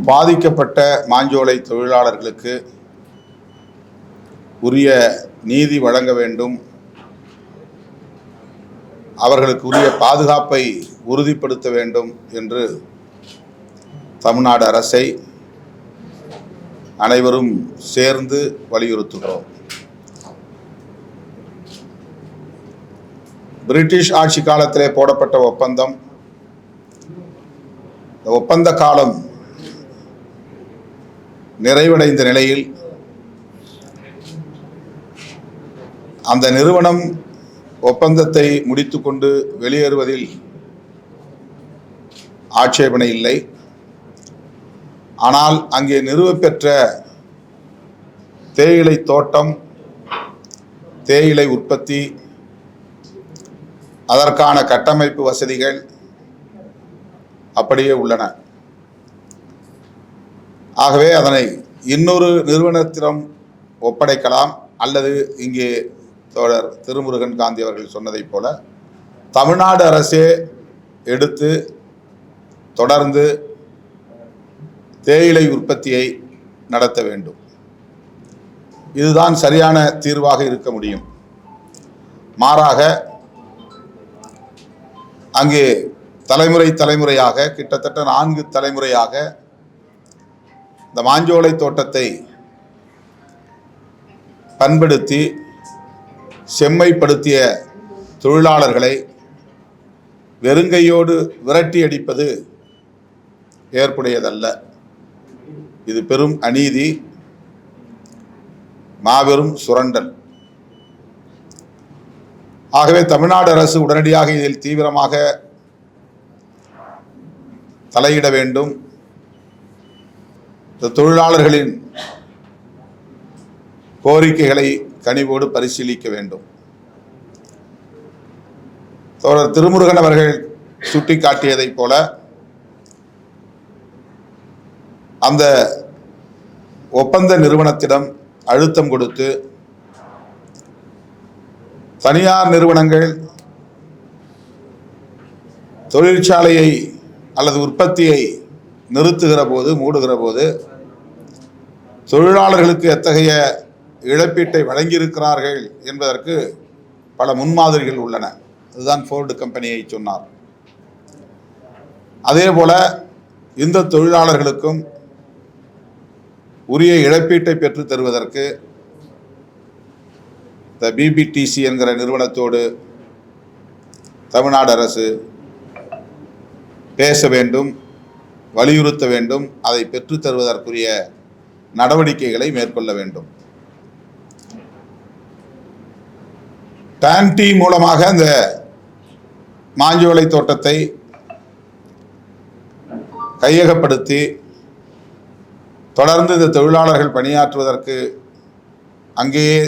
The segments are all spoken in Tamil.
பாதிக்கப்பட்ட மாஞ்சோலை தொழிலாளர்களுக்கு உரிய நீதி வழங்க வேண்டும், அவர்களுக்கு உரிய பாதுகாப்பை உறுதிப்படுத்த வேண்டும் என்று தமிழ்நாடு அரசை அனைவரும் சேர்ந்து வலியுறுத்துகிறோம். பிரிட்டிஷ் ஆட்சி காலத்திலே போடப்பட்ட ஒப்பந்தம், இந்த ஒப்பந்த காலம் நிறைவடைந்த நிலையில் அந்த நிறுவனம் ஒப்பந்தத்தை முடித்துக்கொண்டு வெளியேறுவதில் ஆட்சேபனை இல்லை. ஆனால் அங்கே நிறுவப்பெற்ற தேயிலை தோட்டம், தேயிலை உற்பத்தி, அதற்கான கட்டமைப்பு வசதிகள் அப்படியே உள்ளன. ஆகவே அதனை இன்னொரு நிறுவனத்திடம் ஒப்படைக்கலாம், அல்லது இங்கே தோழர் திருமுருகன் காந்தி அவர்கள் சொன்னதைப் போல தமிழ்நாடு அரசே எடுத்து தொடர்ந்து தேயிலை உற்பத்தியை நடத்த வேண்டும். இதுதான் சரியான தீர்வாக இருக்க முடியும். மாறாக அங்கே தலைமுறையாக கிட்டத்தட்ட 4 தலைமுறையாக இந்த மாஞ்சோலை தோட்டத்தை பண்படுத்தி செம்மைப்படுத்திய தொழிலாளர்களை வெறுங்கையோடு விரட்டி அடிப்பது ஏற்புடையதல்ல. இது பெரும் அநீதி, மாபெரும் சுரண்டல். ஆகவே தமிழ்நாடு அரசு உடனடியாக இதில் தீவிரமாக தலையிட வேண்டும். இந்த தொழிலாளர்களின் கோரிக்கைகளை கனிவோடு பரிசீலிக்க வேண்டும். தோழர் திருமுருகன் அவர்கள் சுட்டிக்காட்டியதைப் போல அந்த ஒப்பந்த நிறுவனத்திடம் அழுத்தம் கொடுத்து தனியார் நிறுவனங்கள் தொழிற்சாலையை அல்லது உற்பத்தியை நிறுத்துகிற போது, மூடுகிற போது தொழிலாளர்களுக்கு எத்தகைய இழப்பீட்டை வழங்கியிருக்கிறார்கள் என்பதற்கு பல முன்மாதிரிகள் உள்ளன. அதுதான் ஃபோர்டு கம்பெனியை சொன்னார். அதே போல இந்த தொழிலாளர்களுக்கும் உரிய இழப்பீட்டை பெற்று தருவதற்கு இந்த பிபிடிசி என்கிற நிறுவனத்தோடு தமிழ்நாடு அரசு பேச வேண்டும், வலியுறுத்த வேண்டும். அதை பெற்று தருவதற்குரிய நடவடிக்கைகளை மேற்கொள்ள வேண்டும். டான்டி மூலமாக இந்த மாஞ்சோலை தோட்டத்தை கையகப்படுத்தி தொடர்ந்து இந்த தொழிலாளர்கள் பணியாற்றுவதற்கு, அங்கேயே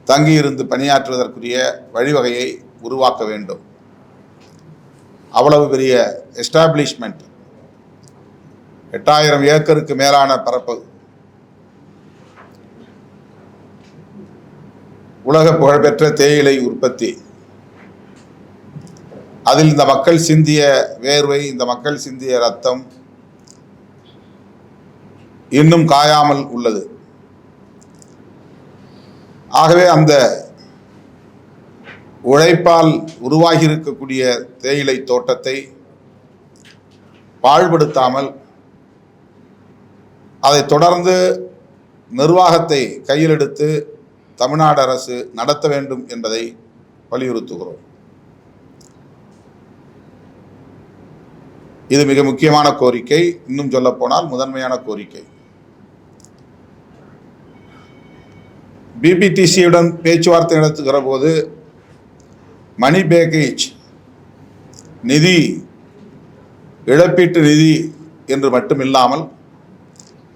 தங்கியிருந்து பணியாற்றுவதற்குரிய வழிவகையை உருவாக்க வேண்டும். அவ்வளவு பெரிய எஸ்டாப்ளிஷ்மெண்ட், 8000 ஏக்கருக்கு மேலான பரப்பு, உலக புகழ்பெற்ற தேயிலை உற்பத்தி, அதில் இந்த மக்கள் சிந்திய வேர்வை, இந்த மக்கள் சிந்திய ரத்தம் இன்னும் காயாமல் உள்ளது. ஆகவே அந்த உழைப்பால் உருவாகி இருக்கக்கூடிய தேயிலை தோட்டத்தை பாழ்படுத்தாமல் அதை தொடர்ந்து நிர்வாகத்தை கையில் எடுத்து தமிழ்நாடு அரசு நடத்த வேண்டும் என்பதை வலியுறுத்துகிறோம். இது மிக முக்கியமான கோரிக்கை, இன்னும் சொல்ல போனால் முதன்மையான கோரிக்கை. பிபிடிசியுடன் பேச்சுவார்த்தை நடத்துகிற போது மணி பேக்கேஜ் நிதி, இழப்பீட்டு நிதி என்று மட்டுமில்லாமல்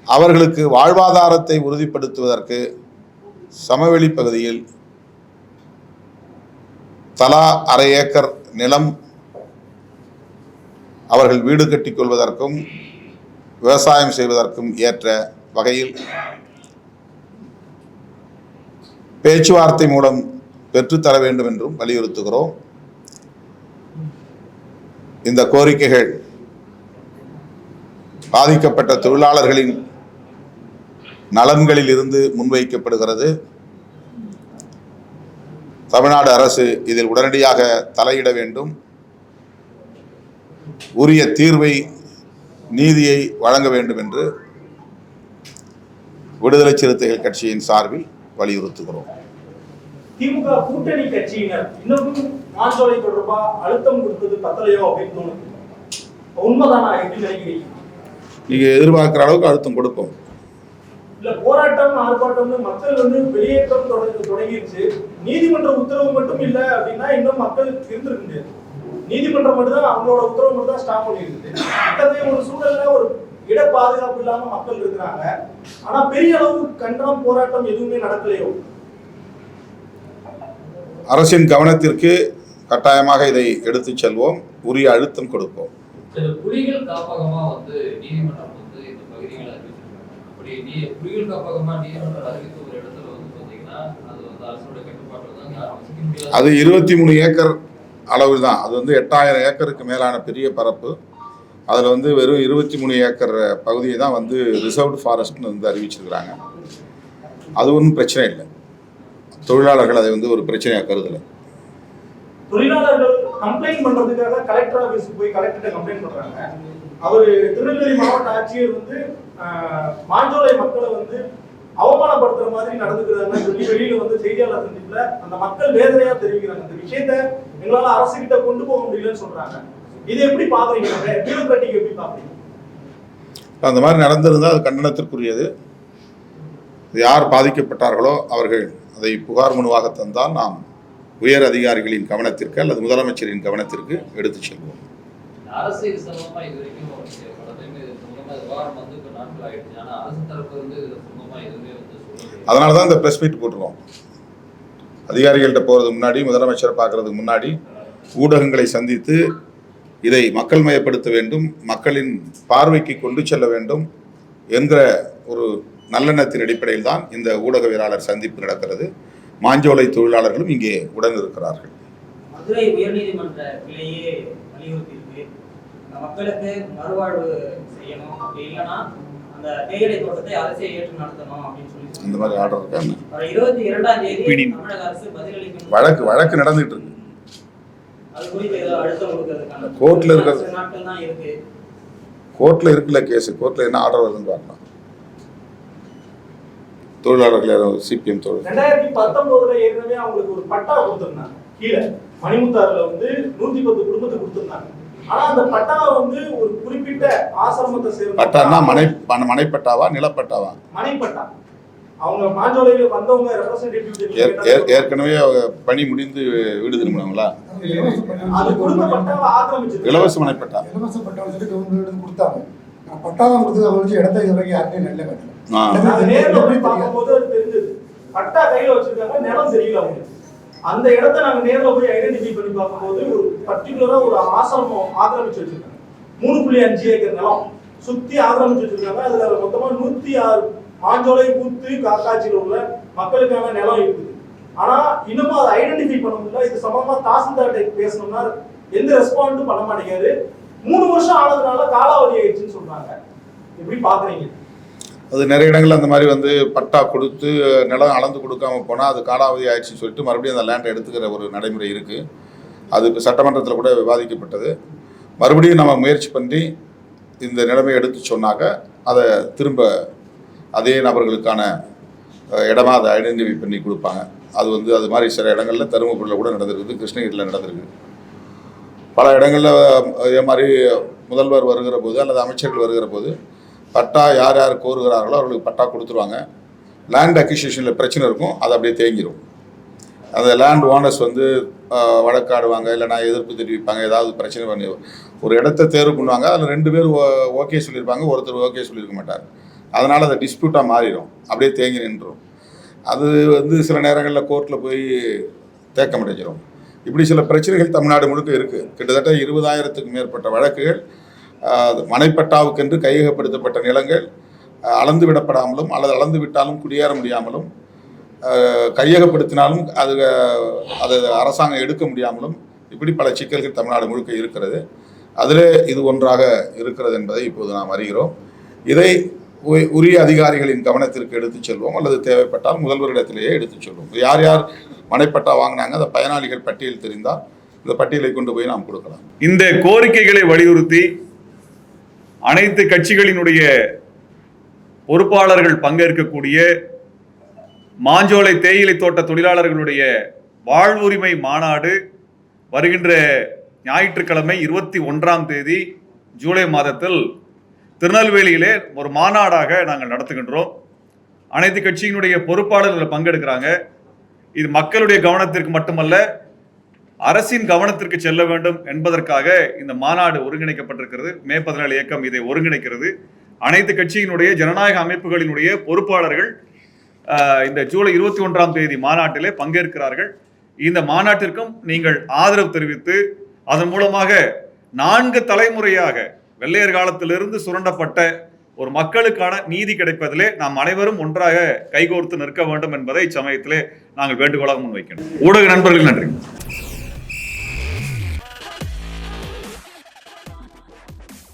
அவர்களுக்கு வாழ்வாதாரத்தை உறுதிப்படுத்துவதற்கு சமவெளி பகுதியில் தலா 1/2 ஏக்கர் நிலம் அவர்கள் வீடு கட்டிக்கொள்வதற்கும் விவசாயம் செய்வதற்கும் ஏற்ற வகையில் பேச்சுவார்த்தை மூலம் பெற்றுத்தர வேண்டும் என்றும் வலியுறுத்துகிறோம். இந்த கோரிக்கைகள் பாதிக்கப்பட்ட தொழிலாளர்களின் நலன்களில் இருந்து முன்வைக்கப்படுகிறது. தமிழ்நாடு அரசு இதில் உடனடியாக தலையிட வேண்டும், உரிய தீர்வை நீதியை வழங்க வேண்டும் என்று விடுதலை சிறுத்தைகள் கட்சியின் சார்பில் வலியுறுத்துகிறோம். திமுக கூட்டணி கட்சியினர் இன்னமும் மாஞ்சோலை தொடர்பா அழுத்தம் கொடுத்தது பத்தலையோ அப்படின்னு தோணுது. உண்மைதானா? எப்படி நினைக்கிறீங்க? நீங்க எதிர்பார்க்கிற அளவுக்கு அழுத்தம் கொடுப்போம். இல்ல போராட்டம் ஆர்ப்பாட்டம்னு மக்கள் வெளியேற்றம் தொடங்கிருச்சு. நீதிமன்ற உத்தரவு மட்டும் இல்ல அப்படின்னா இன்னும் மக்கள் இருந்திருக்க முடியாது. நீதிமன்றம் மட்டும் தான் அவங்களோட உத்தரவு மட்டும் தான் ஸ்டாப் பண்ணிருக்கு. அத்தகைய ஒரு சூழல்ல ஒரு இட பாதுகாப்பு இல்லாம மக்கள் இருக்கிறாங்க. ஆனா பெரிய அளவு கண்டனம் போராட்டம் எதுவுமே நடக்கலையோ? அரசின் கவனத்திற்கு கட்டாயமாக இதை எடுத்துச் செல்வோம், உரிய அழுத்தம் கொடுப்போம். புலிகள் காப்பகமா நீதிமன்றம் இந்த பகுதிகளை அறிவிச்சிருக்காங்க. அப்படி புலிகள் காப்பகமா நீதிமன்றம் அறிவித்த ஒரு இடத்துல பாத்தீங்கன்னா அது அரசோட கட்டுப்பாட்டில் தான் யாரும் வசிக்க முடியாது. அது 23 ஏக்கர் அளவு தான். அது 8000 ஏக்கருக்கு மேலான பெரிய பரப்பு. அதில் வெறும் 23 ஏக்கர் பகுதியை தான் ரிசர்வ்டு ஃபாரஸ்ட்னு அறிவிச்சிருக்கிறாங்க. அது ஒன்றும் பிரச்சனை இல்லை. தொழிலாளர்கள் அதை ஒரு பிரச்சனையாக கருதலை. தொழிலாளர்கள் கம்ப்ளைண்ட் பண்றதுக்காக கலெக்டர் ஆபீஸ்க்கு போய் கலெக்டர்கிட்ட கம்ப்ளைண்ட் பண்றாங்க. அவர் திருநெல்வேலி மாவட்ட ஆட்சியர் மாஞ்சோலை மக்களை அவமானப்படுத்துற மாதிரி நடந்துக்கிறாங்கன்னு சொல்லி வெளியில செய்தியாளர் சந்திப்புல அந்த மக்கள் வேதனையா தெரிவிக்கிறாங்க. இந்த விஷயத்தை எங்களால அரசு கிட்ட கொண்டு போக முடியலன்னு சொல்றாங்க. இது எப்படி பாக்குறீங்க? பியூரோக்ராட்டிக் எப்படி பாக்குறீங்க? அந்த மாதிரி நடந்திருந்தால் அது கண்டனத்திற்குரியது. யார் பாதிக்கப்பட்டார்களோ அவர்கள் அதை புகார் மனுவாக தந்தால் நாம் உயர் அதிகாரிகளின் கவனத்திற்கு அல்லது முதலமைச்சரின் கவனத்திற்கு எடுத்துச் செல்வோம். அதனால தான் இந்த பிரஸ் மீட் போட்டுருவோம். அதிகாரிகள்கிட்ட போகிறதுக்கு முன்னாடி, முதலமைச்சரை பார்க்கறதுக்கு முன்னாடி ஊடகங்களை சந்தித்து இதை மக்கள் மயப்படுத்த வேண்டும், மக்களின் பார்வைக்கு கொண்டு செல்ல வேண்டும் என்கிற ஒரு நல்லெண்ணத்தின் அடிப்படையில் தான் இந்த ஊடகவியலாளர் சந்திப்பு நடக்கிறது. மாஞ்சோலை தொழிலாளர்களும் இங்கே உடன் இருக்கிறார்கள். மதுரை உயர்நீதிமன்ற கிளையே வலியுறுத்தி மக்களுக்கு மறுவாழ்வு செய்யணும், அப்படி இல்லைன்னா அந்த தேயிலை தோட்டத்தை அரசே ஏற்று நடத்தணும் அப்படின்னு சொல்லி இந்த மாதிரி ஆர்டர் இருக்காங்க. 22ஆம் தேதி தமிழக அரசு பதிலளிக்கும் வழக்கு நடந்துட்டு இருக்கு. அது குறித்து ஏதோ அழுத்தம் கொடுக்கறதுக்கான கோர்ட்ல இருக்கிற நாட்கள் தான் இருக்கு. கோர்ட்ல இருக்குல்ல கேஸ், கோர்ட்ல என்ன ஆர்டர் வருதுன்னு பார்க்கலாம். தொழிலாளர்கள் சிபிஎம் தொழில் 2019 ஏற்கனவே அவங்களுக்கு ஒரு பட்டா கொடுத்திருந்தாங்க. கீழே மணிமுத்தாறுல 110 குடும்பத்துக்கு கொடுத்திருந்தாங்க. ஆனா அந்த பட்டா ஒரு குறிப்பிட்ட ஆசிரமத்தை சேர்ந்த பட்டானா மனைப்பட்டாவா நிலப்பட்டாவா? மனைப்பட்டா. அவங்க மாஞ்சோலையில வந்தவங்க ரெப்ரசன்டேட்டிவ் ஏற்கனவே பணி முடிந்து வீடு திரும்பினவங்களா? அது கொடுத்த பட்டாவை ஆக்கிரமிச்சு இலவச மனைப்பட்டா. இலவச பட்டாவை சொல்லி கவர்மெண்ட் கொடுத்தாங்க. பட்டாவை கொடுத்து அவங்களுக்கு இடத்த இது வரைக்கும் யாருமே நல்ல கட்டல. நேர்ல போய் பார்க்கும்போது அது தெரிஞ்சது. பட்டா கையில வச்சிருக்காங்க, நிலம் தெரியல அவங்களுக்கு. அந்த இடத்த நாங்க நேர்ல போய் ஐடென்டிஃபை பண்ணி பார்க்கும்போது ஒரு பர்டிகுலரா ஒரு ஆசிரமம் ஆக்கிரமிச்சு வச்சிருக்காங்க. 3.5 ஏக்கர் நிலம் சுத்தி ஆக்கிரமிச்சு வச்சிருக்காங்க. அதுல மொத்தமா 106 மாஞ்சோலை, கூத்து, காக்காட்சியில் உள்ள மக்களுக்கான நிலம் இருக்குது. ஆனா இன்னமும் அதை ஐடென்டிஃபை பண்ண முடியல. இது சம்பந்தமா தாசில்தார்கிட்ட பேசணும்னா எந்த ரெஸ்பாண்டும் பண்ண மாட்டேங்காரு. 3 வருஷம் ஆனதுனால காலாவதி ஆயிடுச்சுன்னு சொல்றாங்க. எப்படி பாக்குறீங்க? அது நிறைய இடங்கள் அந்த மாதிரி பட்டா கொடுத்து நிலம் அளந்து கொடுக்காம போனால் அது காலாவதி ஆயிடுச்சுன்னு சொல்லிட்டு மறுபடியும் அந்த லேண்டை எடுத்துக்கிற ஒரு நடைமுறை இருக்குது. அது இப்போ சட்டமன்றத்தில் கூட விவாதிக்கப்பட்டது. மறுபடியும் நம்ம முயற்சி பண்ணி இந்த நிலைமையை எடுத்து சொன்னாக்க அதை திரும்ப அதே நபர்களுக்கான இடமா அதை ஐடென்டிஃபை பண்ணி கொடுப்பாங்க. அது அது மாதிரி சில இடங்களில் தருமபுரியில் கூட நடந்திருக்குது, கிருஷ்ணகிரியில் நடந்திருக்கு. பல இடங்களில் இதே மாதிரி முதல்வர் வருகிற போது அல்லது அமைச்சர்கள் வருகிற போது பட்டா யார் யார் கோருகிறார்களோ அவர்களுக்கு பட்டா கொடுத்துருவாங்க. லேண்ட் அக்விசிஷனில் பிரச்சனை இருக்கும், அது அப்படியே தேங்கிடும். அந்த லேண்ட் ஓனர்ஸ் வழக்காடுவாங்க, இல்லைனா எதிர்ப்பு தெரிவிப்பாங்க. ஏதாவது பிரச்சனை பண்ணி ஒரு இடத்த தேர்வு பண்ணுவாங்க. அதில் 2 பேர் ஓகே சொல்லியிருப்பாங்க, ஒருத்தர் ஓகே சொல்லியிருக்க மாட்டார். அதனால் அதை டிஸ்பியூட்டாக மாறிடும், அப்படியே தேங்கி நின்றுடும். அது சில நேரங்களில் கோர்ட்டில் போய் தேக்கம் அடைஞ்சிடும். இப்படி சில பிரச்சனைகள் தமிழ்நாடு முழுக்க இருக்குது. கிட்டத்தட்ட 20,000க்கும் மேற்பட்ட வழக்குகள் மனைப்பட்டாவுக்கென்று கையகப்படுத்தப்பட்ட நிலங்கள் அளந்து விடப்படாமலும் அல்லது அளந்து விட்டாலும் குடியேற முடியாமலும் கையகப்படுத்தினாலும் அதை அரசாங்கம் எடுக்க முடியாமலும் இப்படி பல சிக்கல்கள் தமிழ்நாடு முழுக்க இருக்கிறது. அதில் இது ஒன்றாக இருக்கிறது என்பதை இப்போது நாம் அறிகிறோம். இதை உரிய அதிகாரிகளின் கவனத்திற்கு எடுத்துச் செல்வோம், அல்லது தேவைப்பட்டால் முதல்வரிடத்திலேயே எடுத்துச் செல்வோம். யார் யார் மனைப்பட்டா வாங்கினாங்க, அந்த பயனாளிகள் பட்டியல் தெரிந்தால் இந்த பட்டியலை கொண்டு போய் நாம் கொடுக்கலாம். இந்த கோரிக்கைகளை வலியுறுத்தி அனைத்து கட்சிகளினுடைய பொறுப்பாளர்கள் பங்கேற்கக்கூடிய மாஞ்சோலை தேயிலை தோட்ட தொழிலாளர்களுடைய வாழ்வுரிமை மாநாடு வருகின்ற ஞாயிற்றுக்கிழமை 21ஆம் தேதி ஜூலை மாதத்தில் திருநெல்வேலியிலே ஒரு மாநாடாக நாங்கள் நடத்துகின்றோம். அனைத்து கட்சியினுடைய பொறுப்பாளர்கள் பங்கெடுக்கிறாங்க. இது மக்களுடைய கவனத்திற்கு மட்டுமல்ல, அரசின் கவனத்திற்கு செல்ல வேண்டும் என்பதற்காக இந்த மாநாடு ஒருங்கிணைக்கப்பட்டிருக்கிறது. மே 17 இயக்கம் இதை ஒருங்கிணைக்கிறது. அனைத்து கட்சியினுடைய ஜனநாயக அமைப்புகளினுடைய பொறுப்பாளர்கள் இந்த ஜூலை 21ஆம் தேதி மாநாட்டிலே பங்கேற்கிறார்கள். இந்த மாநாட்டிற்கும் நீங்கள் ஆதரவு தெரிவித்து அதன் மூலமாக 4 தலைமுறையாக வெள்ளையர் காலத்திலிருந்து சுரண்டப்பட்ட ஒரு மக்களுக்கான நீதி கிடைப்பதிலே நாம் அனைவரும் ஒன்றாக கைகோர்த்து நிற்க வேண்டும் என்பதை இச்சமயத்திலே நாங்கள் வேண்டுகோளாக முன்வைக்கிறோம். ஊடக நண்பர்கள் நன்றி.